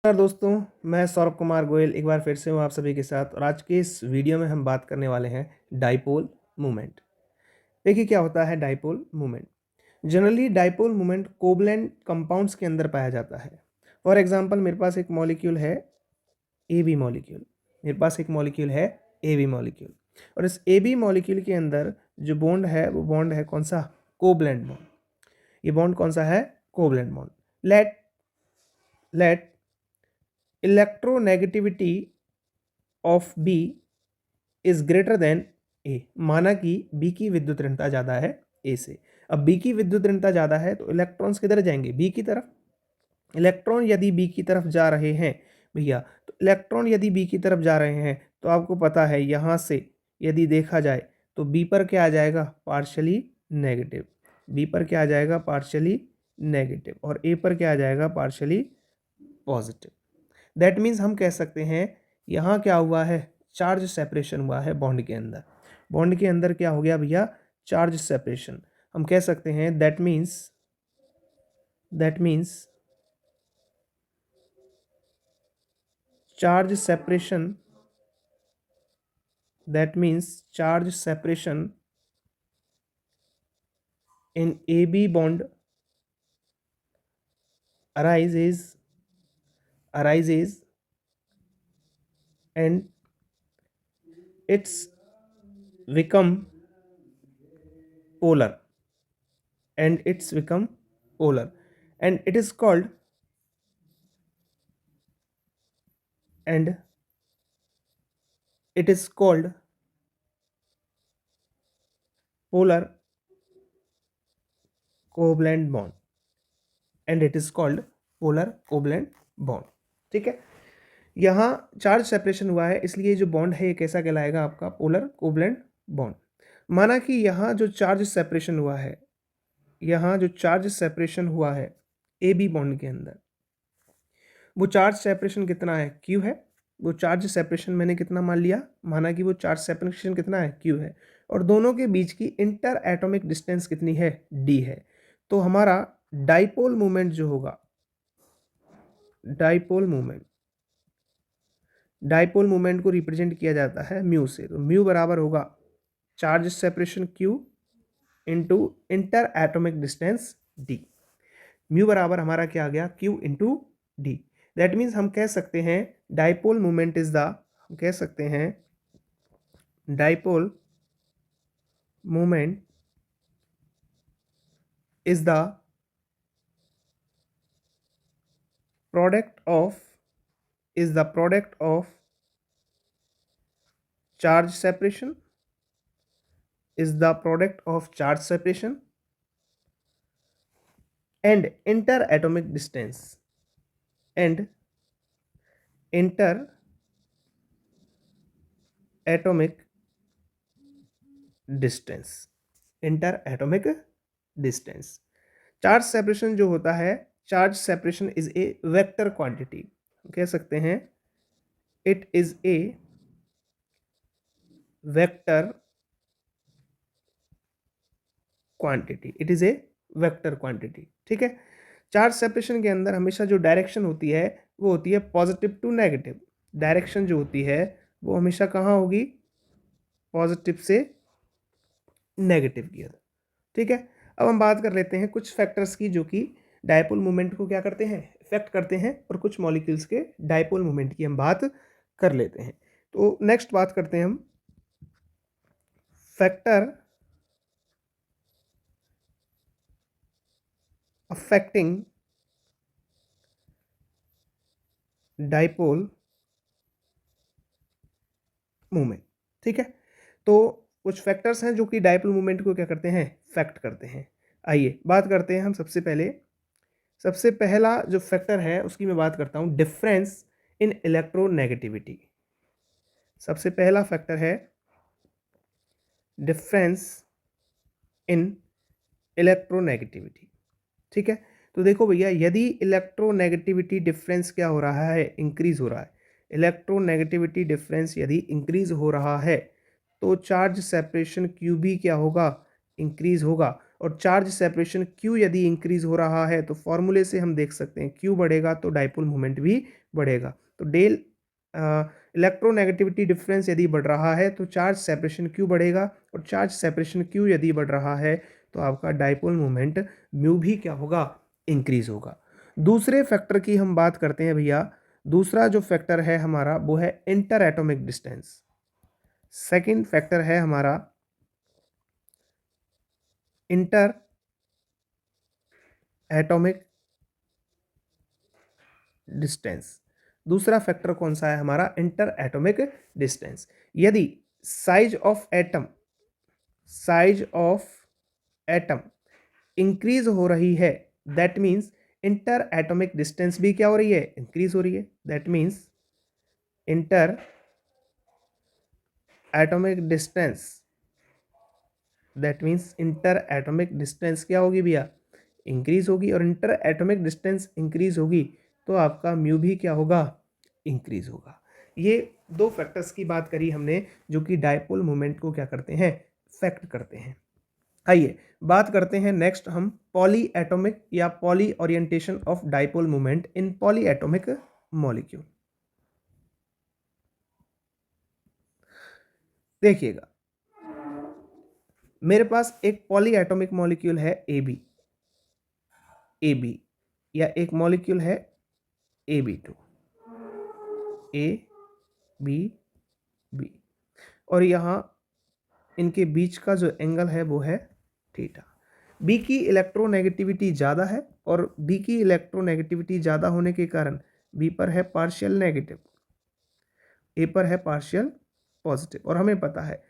नमस्कार दोस्तों, मैं सौरभ कुमार गोयल एक बार फिर से हूँ आप सभी के साथ। और आज के इस वीडियो में हम बात करने वाले हैं डाइपोल मोमेंट। देखिए क्या होता है dipole moment. Generally dipole moment covalent compounds के अंदर पाया जाता है। फॉर एग्जांपल मेरे पास एक मॉलिक्यूल है A B molecule, A B molecule. और इस ए बी मॉलिक्यूल के अंदर जो बॉन्ड है वो बॉन्ड है कौन सा? Covalent bond. ये बॉन्ड कौन सा है? Covalent bond. Let let electronegativity of B is greater than A. माना कि बी की विद्युत ऋणता ज़्यादा है ए से। अब बी की विद्युत ऋणता ज़्यादा है तो इलेक्ट्रॉन्स किधर जाएंगे? बी की तरफ। इलेक्ट्रॉन यदि बी की तरफ जा रहे हैं भैया, तो इलेक्ट्रॉन यदि बी की तरफ जा रहे हैं तो आपको पता है यहाँ से यदि देखा जाए तो बी पर क्या आ जाएगा? Partially negative. बी पर क्या आ जाएगा? Partially negative. और ए पर क्या आ जाएगा? Partially positive. दैट मीन्स हम कह सकते हैं यहाँ क्या हुआ है? चार्ज सेपरेशन हुआ है बॉन्ड के अंदर। बॉन्ड के अंदर क्या हो गया भैया? Charge separation. हम कह सकते हैं that means charge separation in AB bond arises and it's become polar and it is called polar covalent bond ठीक है। यहाँ चार्ज सेपरेशन हुआ है इसलिए जो बॉन्ड है ये कैसा कहलाएगा? आपका पोलर कोवलेंट बॉन्ड। माना कि यहाँ जो चार्ज सेपरेशन हुआ है ए बी बॉन्ड के अंदर, वो चार्ज सेपरेशन कितना है? क्यू है। वो चार्ज सेपरेशन मैंने कितना मान लिया? माना कि वो चार्ज सेपरेशन कितना है? क्यू है। और दोनों के बीच की इंटर एटॉमिक डिस्टेंस कितनी है? डी है। तो हमारा डाइपोल मोमेंट जो होगा, डाइपोल मोमेंट को रिप्रेजेंट किया जाता है म्यू से। तो म्यू बराबर होगा charge separation Q into inter atomic distance D. Mu बराबर हमारा क्या आ गया? Q into D. That means हम कह सकते हैं dipole moment is the dipole moment is the product of charge separation and interatomic distance charge separation जो होता है, charge separation is a vector quantity. कह सकते हैं it is a vector quantity. ठीक है। चार्ज सेपरेशन के अंदर हमेशा जो डायरेक्शन होती है वो होती है पॉजिटिव टू नेगेटिव। डायरेक्शन जो होती है वो हमेशा कहाँ होगी? पॉजिटिव से नेगेटिव की ओर। ठीक है। अब हम बात कर लेते हैं कुछ फैक्टर्स की जो कि डायपोल मोमेंट को क्या करते हैं? इफेक्ट करते हैं। और कुछ मॉलिक्यूल्स के डायपोल मोमेंट की हम बात कर लेते हैं। तो नेक्स्ट बात करते हैं हम फैक्टर अफेक्टिंग डाइपोल मूवमेंट। ठीक है। तो कुछ फैक्टर्स हैं जो कि डाइपोल मूवमेंट को क्या करते हैं? इफेक्ट करते हैं। आइए बात करते हैं हम सबसे पहला जो फैक्टर है उसकी मैं बात करता हूं, डिफरेंस इन इलेक्ट्रोनेगेटिविटी। सबसे पहला फैक्टर है डिफरेंस इन इलेक्ट्रोनेगेटिविटी। ठीक है। तो देखो भैया, यदि इलेक्ट्रोनेगेटिविटी डिफरेंस क्या हो रहा है? इंक्रीज हो रहा है। इलेक्ट्रोनेगेटिविटी डिफरेंस यदि इंक्रीज हो रहा है तो चार्ज सेपरेशन क्यू भी क्या होगा? इंक्रीज होगा। और चार्ज सेपरेशन Q यदि इंक्रीज हो रहा है तो फॉर्मूले से हम देख सकते हैं Q बढ़ेगा तो डाइपोल मोमेंट भी बढ़ेगा। तो डेल इलेक्ट्रोनेगेटिविटी डिफरेंस यदि बढ़ रहा है तो चार्ज सेपरेशन Q बढ़ेगा, और चार्ज सेपरेशन Q यदि बढ़ रहा है तो आपका डाइपोल मोमेंट म्यू भी क्या होगा, इंक्रीज होगा। दूसरे फैक्टर की हम बात करते हैं भैया। दूसरा जो फैक्टर है हमारा वो है inter atomic distance. Second factor है हमारा इंटर एटॉमिक डिस्टेंस। दूसरा फैक्टर कौन सा है हमारा, इंटर एटॉमिक डिस्टेंस। यदि साइज ऑफ एटम इंक्रीज हो रही है, that means inter atomic distance भी क्या हो रही है, इंक्रीज हो रही है। That means inter atomic distance, that means inter atomic distance क्या होगी भैया, इंक्रीज होगी। और इंटर एटॉमिक डिस्टेंस इंक्रीज होगी तो आपका म्यू भी क्या होगा, इंक्रीज होगा। ये दो फैक्टर्स की बात करी हमने जो कि डाइपोल मोमेंट को क्या करते हैं, फैक्ट करते हैं। आइए बात करते हैं नेक्स्ट हम पॉली एटॉमिक या poly orientation of dipole moment in poly atomic molecule. देखिएगा, मेरे पास एक पॉली एटॉमिक मॉलिक्यूल है ए बी, या एक मॉलिक्यूल है AB2, AB, और यहाँ इनके बीच का जो एंगल है वो है थीटा। बी की इलेक्ट्रोनेगेटिविटी ज़्यादा है, और बी की इलेक्ट्रोनेगेटिविटी ज़्यादा होने के कारण बी पर है पार्शियल नेगेटिव, ए पर है पार्शियल पॉजिटिव। और हमें पता है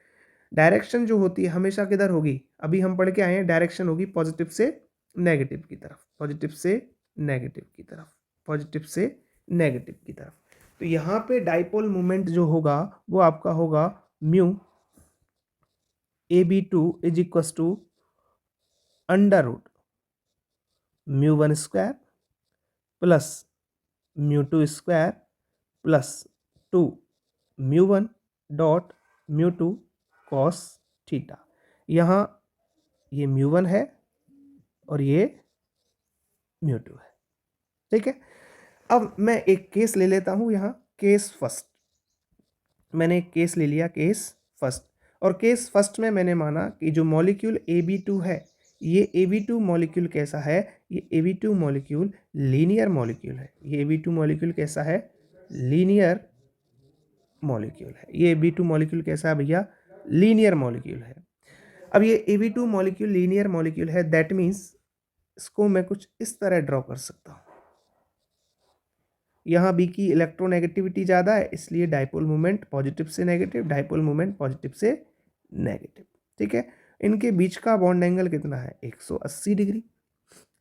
डायरेक्शन जो होती है हमेशा किधर होगी, अभी हम पढ़ के आए हैं, डायरेक्शन होगी पॉजिटिव से नेगेटिव की तरफ, पॉजिटिव से नेगेटिव की तरफ, पॉजिटिव से नेगेटिव की तरफ। तो यहाँ पे डाइपोल मोमेंट जो होगा वो आपका होगा mu AB2 is equal to under root म्यू1 स्क्वायर प्लस म्यू2 स्क्वायर प्लस 2 म्यू1 डॉट म्यू2 कॉस थीटा। यहाँ ये म्यू1 है और ये म्यू2 है, ठीक है। अब मैं एक केस ले लेता हूँ यहाँ, केस फर्स्ट। मैंने एक केस ले लिया, केस फर्स्ट। और केस फर्स्ट में मैंने माना कि जो मॉलिक्यूल AB2 है, ये AB2 मॉलिक्यूल कैसा है, ये AB2 मॉलिक्यूल लीनियर मॉलिक्यूल है। ये AB2 मॉलिक्यूल कैसा है, लीनियर मॉलिक्यूल है। ये AB2 मॉलिक्यूल कैसा है भैया, लीनियर मॉलिक्यूल है। अब ये AB2 मॉलिक्यूल लीनियर मॉलिक्यूल है, दैट मीन्स इसको मैं कुछ इस तरह ड्रॉ कर सकता हूँ। यहाँ बी की इलेक्ट्रोनेगेटिविटी ज़्यादा है इसलिए डाइपोल मोमेंट पॉजिटिव से नेगेटिव, डाइपोल मोमेंट पॉजिटिव से नेगेटिव, ठीक है। इनके बीच का बॉन्ड एंगल कितना है, 180 डिग्री।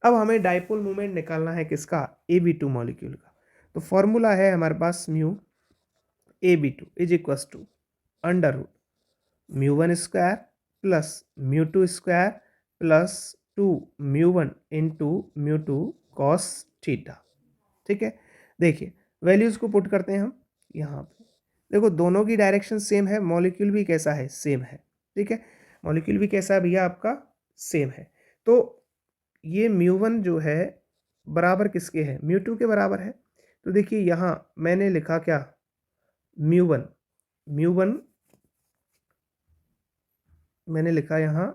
अब हमें डाइपोल मोमेंट निकालना है किसका, AB2 मॉलिक्यूल का। तो फॉर्मूला है हमारे पास mu AB2 is equal to under root म्यू1 स्क्वायर प्लस म्यू2 स्क्वायर प्लस 2 म्यू1 इंटू म्यू2 कॉस थीटा, ठीक है। देखिए वैल्यूज को पुट करते हैं हम यहाँ पे। देखो दोनों की डायरेक्शन सेम है, मॉलिक्यूल भी कैसा है, सेम है, ठीक है। मॉलिक्यूल भी कैसा है भैया, आपका सेम है। तो ये म्यू1 जो है बराबर किसके है, म्यू2 के बराबर है। तो देखिए यहाँ मैंने लिखा क्या, म्यू1 मैंने लिखा यहाँ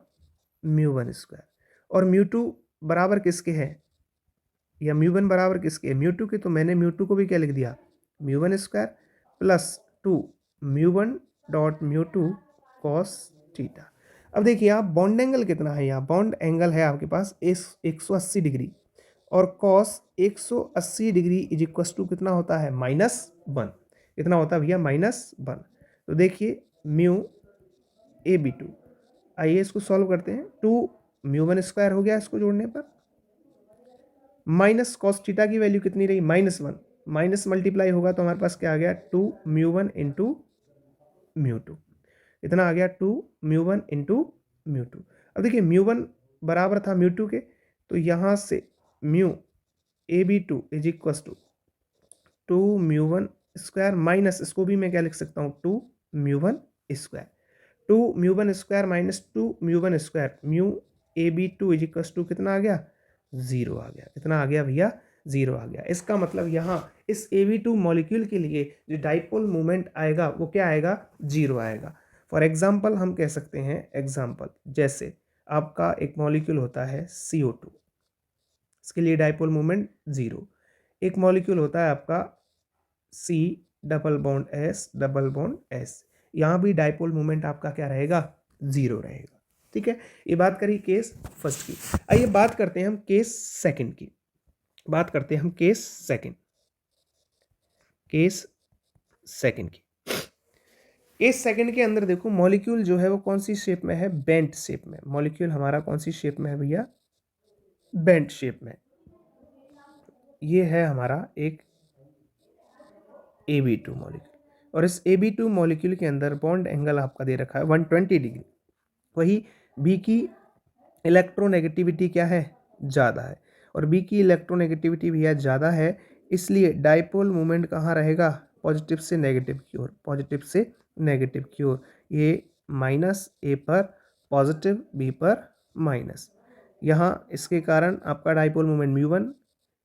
म्यू1 स्क्वायर, और म्यू2 बराबर किसके है, या म्यू1 बराबर किसके, म्यू2 के। तो मैंने म्यू2 को भी क्या लिख दिया, म्यू1 स्क्वायर प्लस 2 म्यू1 डॉट म्यू2 कॉस थीटा। अब देखिए आप बॉन्ड एंगल कितना है, यहाँ बॉन्ड एंगल है आपके पास 180 डिग्री, और cos 180 degree is equal to कितना होता है, -1। कितना होता है भैया, -1। तो देखिए म्यू AB2, आइए इसको सॉल्व करते हैं। 2 म्यू1 स्क्वायर हो गया इसको जोड़ने पर, माइनस कॉस थीटा की वैल्यू कितनी रही, -1, माइनस मल्टीप्लाई होगा तो हमारे पास क्या आ गया, 2 म्यू1 इंटू म्यू2। इतना आ गया 2 म्यू1 इंटू म्यू2। अब देखिए म्यू1 बराबर था म्यू2 के, तो यहाँ से mu AB2 is equal to 2 म्यू1 स्क्वायर माइनस, इसको भी मैं क्या लिख सकता हूँ, 2 म्यू1 स्क्वायर। 2 म्यू1 स्क्वायर माइनस 2 म्यू1 square, mu AB2 is equals to कितना आ गया, 0 आ गया। कितना आ गया भैया, 0 आ गया। इसका मतलब यहाँ इस AB2 मॉलिक्यूल के लिए जो डाइपोल मोमेंट आएगा वो क्या आएगा, 0 आएगा। फॉर एग्जाम्पल हम कह सकते हैं, एग्जाम्पल जैसे आपका एक मॉलिक्यूल होता है CO2, इसके लिए डाइपोल मोमेंट 0। एक मॉलिक्यूल होता है आपका C double bond S double bond S, यहाँ भी डाइपोल मोमेंट आपका क्या रहेगा, 0 रहेगा। ठीक है, ये बात करी केस फर्स्ट की। आइए बात करते हैं हम केस सेकंड की। बात करते हैं हम केस सेकंड की। केस सेकंड के अंदर देखो मॉलिक्यूल जो है वो कौन सी शेप में है, बेंट शेप में। मॉलिक्यूल हमारा कौन सी शेप में है भैया, बेंट शेप में। ये है हमारा एक AB2 मॉलिक्यूल, और इस AB2 मॉलिक्यूल के अंदर बॉन्ड एंगल आपका दे रखा है 120 डिग्री। वही B की इलेक्ट्रोनेगेटिविटी क्या है, ज़्यादा है, और B की इलेक्ट्रोनेगेटिविटी भैया ज़्यादा है, इसलिए डाइपोल मोमेंट कहाँ रहेगा, पॉजिटिव से नेगेटिव की ओर, पॉजिटिव से नेगेटिव की ओर। ये -A पर पॉजिटिव, B पर माइनस। यहाँ इसके कारण आपका डाइपोल मोमेंट μ1,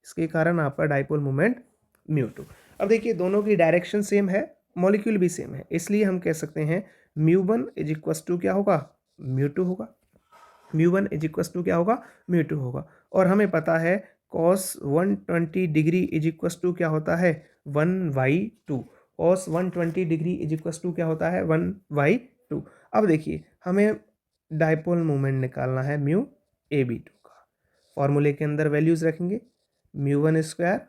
इसके कारण आपका डाइपोल मोमेंट μ2। अब देखिए दोनों की डायरेक्शन सेम है, मॉलिक्यूल भी सेम है, इसलिए हम कह सकते हैं μ1 इज इक्वस टू क्या होगा, μ2 होगा। μ1 इज इक्वस टू क्या होगा, μ2 होगा। और हमें पता है cos 120 degree is equals to क्या होता है, 1/2। cos 120 degree is equals to क्या होता है, 1/2। अब देखिए हमें डाइपोल मोमेंट निकालना है μAB2 का। फॉर्मूले के अंदर वैल्यूज रखेंगे, μ1 square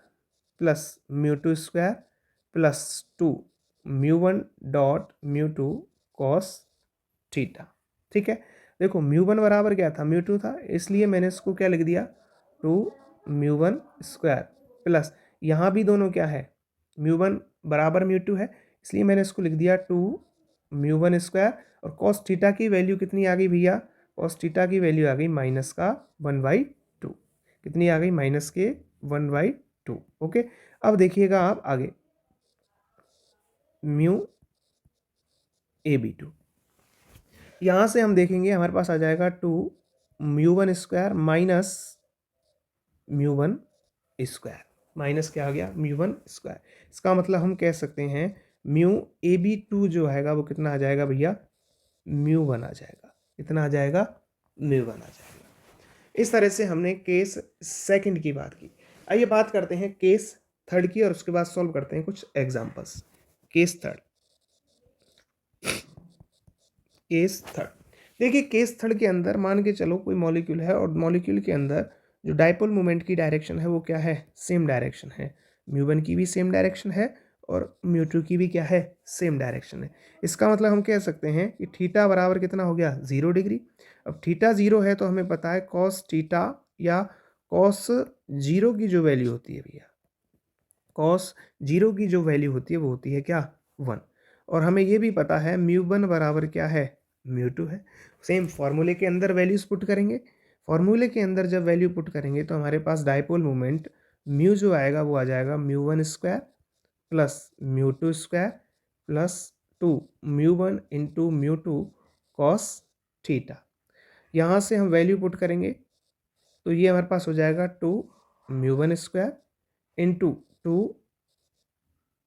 plus μ2 square plus 2 μ1 dot μ2 cos theta. ठीक है, देखो μ1 बराबर क्या था, μ2 था, इसलिए मैंने इसको क्या लिख दिया, 2 μ1 स्क्वायर प्लस यहाँ भी दोनों क्या है, μ1 बराबर μ2 है, इसलिए मैंने इसको लिख दिया 2 μ1 स्क्वायर। और cos थीटा की वैल्यू कितनी आ गई भैया, cos थीटा की वैल्यू आ गई माइनस का 1/2। कितनी आ गई, माइनस के 1/2। ओके, अब देखिएगा आप आगे μAB2, यहाँ से हम देखेंगे हमारे पास आ जाएगा 2 μ1 स्क्वायर माइनस μ1 स्क्वायर, माइनस क्या आ गया, μ1 स्क्वायर। इसका मतलब हम कह सकते हैं μAB2 जो आएगा वो कितना आ जाएगा भैया, μ1 आ जाएगा। कितना आ जाएगा, μ1 आ जाएगा। इस तरह से हमने केस सेकंड की बात की। आइए बात करते हैं केस थर्ड की, और उसके बाद सॉल्व करते हैं कुछ एग्जांपल्स। केस थर्ड, देखिए केस थर्ड के अंदर मान के चलो कोई मॉलिक्यूल है, और मॉलिक्यूल के अंदर जो डाइपोल मोमेंट की डायरेक्शन है वो क्या है, सेम डायरेक्शन है। μ1 की भी सेम डायरेक्शन है और μ2 की भी क्या है, सेम डायरेक्शन है। इसका मतलब हम कह सकते हैं कि थीटा बराबर कितना हो गया, 0 डिग्री। अब थीटा 0 है तो हमें पता है कॉस थीटा या कॉस 0 की जो वैल्यू होती है भैया, कॉस 0 की जो वैल्यू होती है वो होती है क्या, 1। और हमें ये भी पता है μ1 बराबर क्या है, μ2 है। सेम फॉर्मूले के अंदर वैल्यूज पुट करेंगे, फॉर्मूले के अंदर जब वैल्यू पुट करेंगे तो हमारे पास डाइपोल मोमेंट म्यू जो आएगा वो आ जाएगा μ1 square plus μ2 square plus 2 μ1 into μ2 cos theta. यहाँ से हम वैल्यू पुट करेंगे तो ये हमारे पास हो जाएगा 2 μ1 square into 2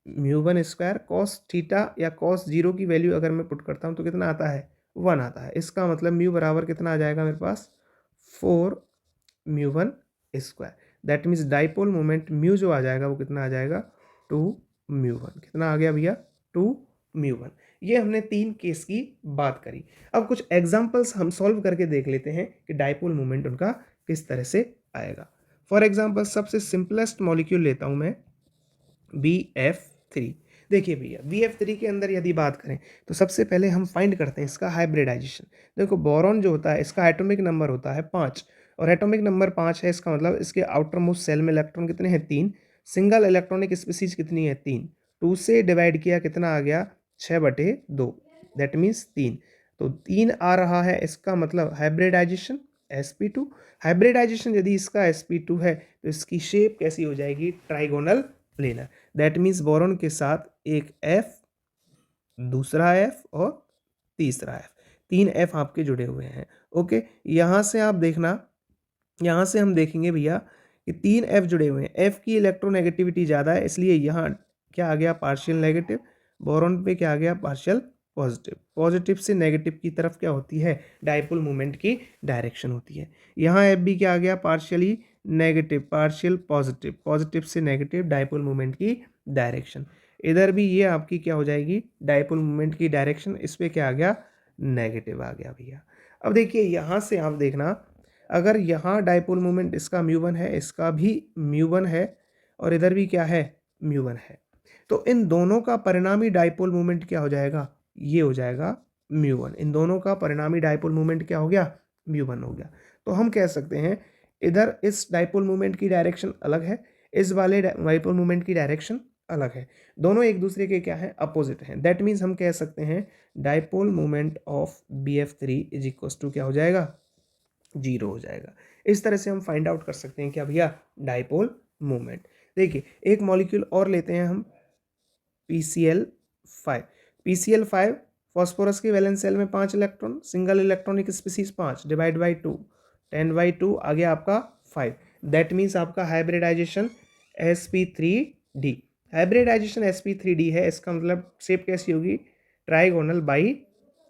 μ1 square cos theta या कॉस 0 की वैल्यू अगर मैं पुट करता हूँ तो कितना आता है, 1 आता है। इसका मतलब म्यू बराबर कितना आ जाएगा मेरे पास, 4 μ1 square. That means dipole moment mu जो आ जाएगा वो कितना आ जाएगा, 2 μ1। कितना आ गया भैया, 2 μ1। ये हमने 3 केस की बात करी। अब कुछ एग्जांपल्स हम सॉल्व करके देख लेते हैं कि डाइपोल मोमेंट उनका किस तरह से आएगा। फॉर एग्जांपल सबसे सिंपलेस्ट मॉलिक्यूल लेता हूं मैं BF3। देखिए भैया BF3 के अंदर यदि बात करें तो सबसे पहले हम फाइंड करते हैं इसका हाइब्रिडाइजेशन। देखो बोरॉन जो होता है इसका एटॉमिक नंबर होता है 5, और एटॉमिक नंबर 5 है, इसका मतलब इसके आउटर मोस्ट सेल में इलेक्ट्रॉन कितने हैं, 3। सिंगल इलेक्ट्रॉनिक स्पीसीज कितनी है, 3। 2 से डिवाइड किया कितना आ गया, 6/2। दैट मीन्स 3, तो 3 आ रहा है। इसका मतलब हाइब्रिडाइजेशन sp2। हाइब्रिडाइजेशन यदि इसका sp2 है तो इसकी शेप कैसी हो जाएगी, trigonal planar. That means boron के साथ एक F, दूसरा F और तीसरा F। 3 F आपके जुड़े हुए हैं। ओके, यहाँ से आप देखना, यहाँ से हम देखेंगे भैया कि 3 F जुड़े हुए हैं। F की इलेक्ट्रोनेगेटिविटी ज़्यादा है, इसलिए यहाँ क्या आ गया, पार्शियल नेगेटिव। बोरॉन पे क्या आ गया, पार्शियल पॉजिटिव। पॉजिटिव से नेगेटिव की तरफ क्या होती है, डायपोल मोमेंट की डायरेक्शन होती है। यहाँ F भी क्या आ गया, partially negative, partial positive, positive से नेगेटिव, डायपोल मोमेंट की डायरेक्शन। इधर भी ये आपकी क्या हो जाएगी, डायपोल मोमेंट की डायरेक्शन, इस पर क्या आ गया, नेगेटिव आ गया भैया। अब देखिए यहाँ से आप देखना, अगर यहाँ डायपोल मोमेंट इसका म्यू1 है, इसका भी म्यू1 है, और इधर भी क्या है, म्यू1 है, तो इन दोनों का परिणामी डायपोल मोमेंट क्या हो जाएगा, ये हो जाएगा म्यू1। इन दोनों का परिणामी डायपोल मोमेंट क्या हो गया, म्यू1 हो गया। तो हम कह सकते हैं इधर इस डायपोल मोमेंट की डायरेक्शन अलग है, इस वाले डायपोल मोमेंट की डायरेक्शन अलग है, दोनों एक दूसरे के क्या है, अपोजिट हैं। दैट मीन्स हम कह सकते हैं dipole moment of BF3 is equal to क्या हो जाएगा, 0 हो जाएगा। इस तरह से हम फाइंड आउट कर सकते हैं क्या भैया, डायपोल मोमेंट। देखिए एक मॉलिक्यूल और लेते हैं हम, PCl5। PCl5 फॉस्फोरस के वैलेंस शेल में 5 electron, single electronic species 5 divide by 2, 10/2 आ गया आपका 5। दैट मीन्स आपका हाइब्रिडाइजेशन sp3d। हाइब्रिडाइजेशन sp3d है, इसका मतलब शेप कैसी होगी, ट्राइगोनल बाई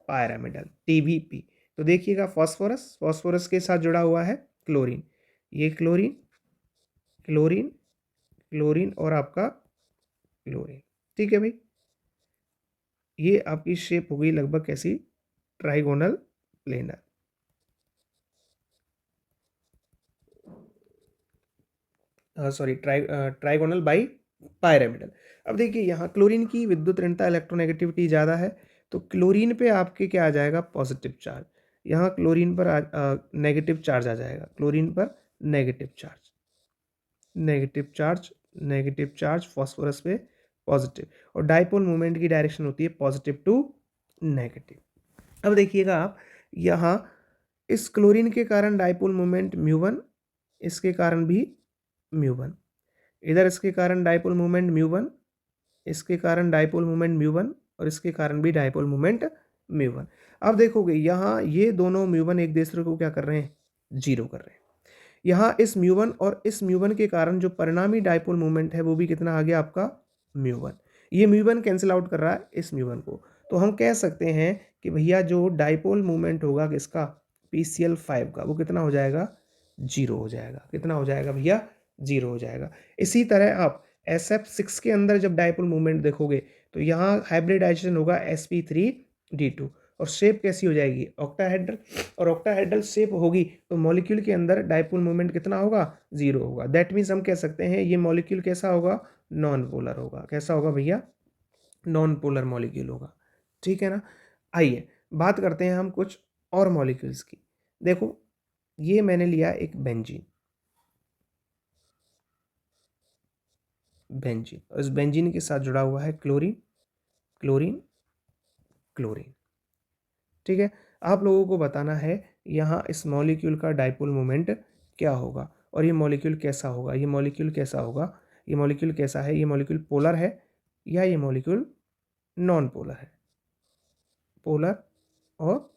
पायरामिडल, TBP। तो देखिएगा फॉस्फोरस, फॉस्फोरस के साथ जुड़ा हुआ है क्लोरीन, ये क्लोरीन, क्लोरीन, क्लोरीन और आपका क्लोरीन, ठीक है भाई। ये आपकी शेप हो गई लगभग कैसी, trigonal planar. Sorry, trigonal by pyramidal. अब देखिए यहाँ क्लोरीन की विद्युत ऋणता इलेक्ट्रोनेगेटिविटी ज़्यादा है, तो क्लोरीन पे आपके क्या आ जाएगा, पॉजिटिव चार्ज। यहाँ क्लोरीन पर नेगेटिव चार्ज आ जाएगा, क्लोरीन पर negative charge, negative charge, negative charge, phosphorus पे पॉजिटिव, और डायपोल मोमेंट की डायरेक्शन होती है पॉजिटिव टू नेगेटिव। अब देखिएगा आप यहाँ इस क्लोरीन के कारण डायपोल मोमेंट म्यू1, इसके कारण भी म्यू1, इधर इसके कारण डायपोल मोमेंट म्यू1, इसके कारण डायपोल मोमेंट म्यू1, और इसके कारण भी डायपोल मोमेंट म्यू1। अब देखोगे यहाँ ये दोनों म्यू1 एक दूसरे को क्या कर रहे हैं, जीरो कर रहे हैं। यहाँ इस म्यू1 और इस म्यू1 के कारण जो परिणामी डायपोल मोमेंट है वो भी कितना आ गया आपका, म्यू1। ये म्यू1 कैंसिल आउट कर रहा है इस म्यू1 को, तो हम कह सकते हैं कि भैया जो डायपोल मोमेंट होगा किसका, PCl5 का, वो कितना हो जाएगा, 0 हो जाएगा। कितना हो जाएगा भैया, 0 हो जाएगा। इसी तरह आप SF6 के अंदर जब डायपोल मोमेंट देखोगे तो यहाँ हाइब्रिडाइजेशन होगा sp3d2, और शेप कैसी हो जाएगी, ऑक्टाहेड्रल, और ऑक्टाहेड्रल शेप होगी तो मॉलिक्यूल के अंदर डायपोल मोमेंट कितना होगा, 0 होगा। दैट मीन्स हम कह सकते हैं ये मॉलिक्यूल कैसा होगा, नॉन पोलर होगा। कैसा होगा भैया, नॉन पोलर मॉलिक्यूल होगा, ठीक है ना। आइए बात करते हैं हम कुछ और मॉलिक्यूल्स की। देखो ये मैंने लिया एक बेंजीन, बेंजीन, और इस बेंजीन के साथ जुड़ा हुआ है क्लोरीन, क्लोरीन, क्लोरीन, ठीक है। आप लोगों को बताना है यहाँ इस मॉलिक्यूल का डायपोल मोमेंट क्या होगा, और ये मॉलिक्यूल कैसा होगा, ये मॉलिक्यूल कैसा होगा, ये मॉलिक्यूल कैसा है, ये मॉलिक्यूल पोलर है या ये मॉलिक्यूल नॉन पोलर है, पोलर और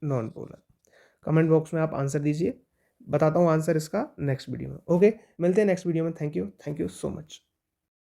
नॉन पोलर। कमेंट बॉक्स में आप आंसर दीजिए, बताता हूँ आंसर इसका नेक्स्ट वीडियो में। ओके, मिलते हैं नेक्स्ट वीडियो में। Thank you so much.